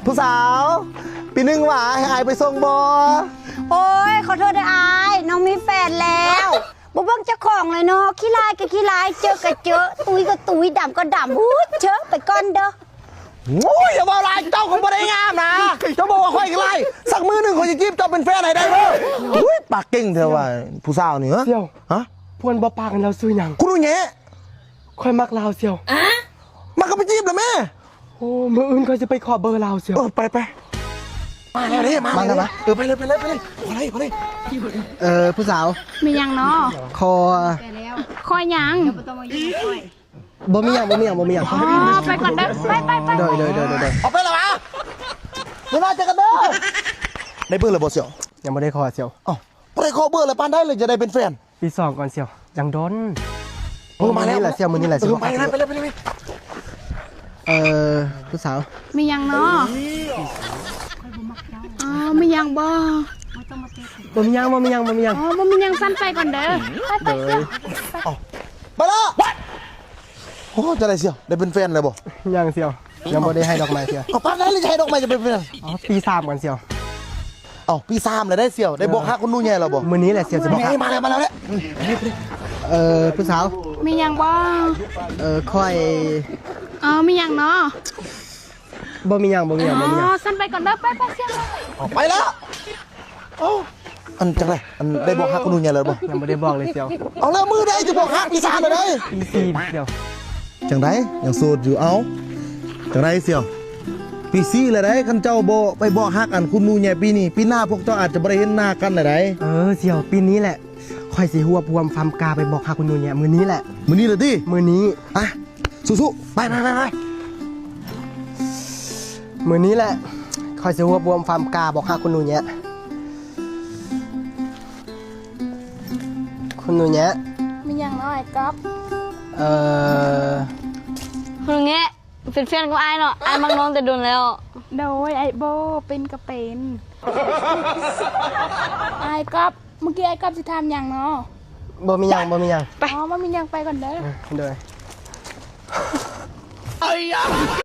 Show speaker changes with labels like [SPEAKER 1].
[SPEAKER 1] ผู้สาวปีนึงหว่าให้อายไปส่งบอ
[SPEAKER 2] โอ้ยขอโทษนะอายน้องมีแฟนแล้วบ่เบิ่งเจ้าของเลยเนาะขี้ลายก็ขี้ลายเจอก็เจอตุยก็ตุยดำก็ดำหูเจอไปก่อนเด้อ
[SPEAKER 1] โอ้ยอย่าบอกลายเจ้าคงไม่ได้งามนะเจ้าบอกว่าค่อยกันไรสักมือหนึ่งคนจะจีบเจ้าเป็นแฟนไหนได้เด้ออุ้ยปากเก่งเธอว่าผู้สาวนี่เหรอ
[SPEAKER 3] เสี่ยว
[SPEAKER 1] ฮะ
[SPEAKER 3] พวนบ่ปากกันเราซื้อหยัง
[SPEAKER 1] คุณรู้เงี้ย
[SPEAKER 3] ค่อยมักลาวเสี่ยว
[SPEAKER 1] มาก็ไปจีบเลยแม่
[SPEAKER 3] โอ้มื้ออื่นค่อยจะไปขอเบอร์ลาวเสี่ยว
[SPEAKER 1] ไปมาแล้วดิมาแล้วนะไปเลยพอเลยผู้สาว
[SPEAKER 2] มียังเนาะ
[SPEAKER 1] คอ
[SPEAKER 2] คอยยัง
[SPEAKER 1] บ่มีอย่าง
[SPEAKER 2] อ๋อไปก่อนเด้อไป
[SPEAKER 1] เดี๋ยวออกไปแล้ววะเดี๋ยวน่าจะกันเด้อได้เบอร์เลยบ่เสี่ยว
[SPEAKER 3] ยังไม่ได้ขอเสี่ยว
[SPEAKER 1] อ๋อบ่ได้ขอเบอร์เลยปานได้เลยจะได้เป็นแฟน
[SPEAKER 3] ปีสองก่อนเสี่ยวยังดน
[SPEAKER 1] มาแล้วแหละเสี่ยวมื้อนี้แหละเสี่ยวไปเลยผู้สาว
[SPEAKER 2] มียังเนาะอ๋อมียังบ่
[SPEAKER 3] มียัง
[SPEAKER 2] อ๋อบ่มียังสั้นไปก่อนเด้อไปเสี่ยว
[SPEAKER 1] ไปละโอ้จะได้เสี่ยวได้เป็นแฟนเลยบ่
[SPEAKER 3] ยังเสี่ยวยังไม่ได้ให้ดอกไม้เสี่ยว
[SPEAKER 1] เอาปานได้เลยจะให้ดอกไม้จะเป็นแฟน
[SPEAKER 3] ปีสามก่อนเสี่ยว
[SPEAKER 1] ปี3เลยได้เสี่ยวได้บอกฮักคุณนู่นแย่เราบ่
[SPEAKER 3] มื้อนี้แหละเสี่ยวจะบอก
[SPEAKER 1] มาแล้วเนี่ยผู้สาว
[SPEAKER 2] มียังบ่
[SPEAKER 1] ค่อย
[SPEAKER 2] มียังเนาะ
[SPEAKER 3] บ่มียัง
[SPEAKER 2] สั้นไปก่อนเด้อไปเสี่ยว
[SPEAKER 1] ไปแล้วอันจังไรอันได้บอกฮักคุณนู่นแย่เลยบ่
[SPEAKER 3] ยังไม่ได้บอกเลยเสี่ยว
[SPEAKER 1] เอาแล้วมือได้จะบอกฮักปี3เลยได้
[SPEAKER 3] ปีสี่เสี่ยว
[SPEAKER 1] จังไรยังโสดอยู่เอาจังไรเสี่ยวปี4เลยได้คันเจ้าบ่ไปบอกฮักอันคุณนู่นแย่ปีนี้ปีหน้าพวกเจ้าอาจจะบ่ได้เห็นหน้ากันเลยได้
[SPEAKER 3] เสี่ยวปีนี้แหละค่อยสิหัวพวมฟาร์มกาไปบอกฮักคุณนูเนี่ยมื้อนี้แหละ
[SPEAKER 1] มื้อนี้เลยดิ
[SPEAKER 3] มื้อนี้
[SPEAKER 1] อ่ะสู้ๆไป
[SPEAKER 3] มื้อนี้แหละค่อยสิหัวพวมฟาร์มกาบอกฮักคุณนูเนี่ยคุณนูเนี่ย
[SPEAKER 2] มียังเนาะไอ้ก๊อฟ
[SPEAKER 4] คนเงี้ยเป็นแฟนกับไอ้เนาะไอ้มักน้องแต่โดนแล้ว
[SPEAKER 2] โดยไอ้โบเป็นก็เป็นไอ้ก๊อฟเมื่อกี้ไอ้ก๊อฟสิทำยังเนาะ
[SPEAKER 3] บ่มียัง
[SPEAKER 2] ไปอ๋อบ่มียังไปก่อนเด้อ
[SPEAKER 3] เด้อ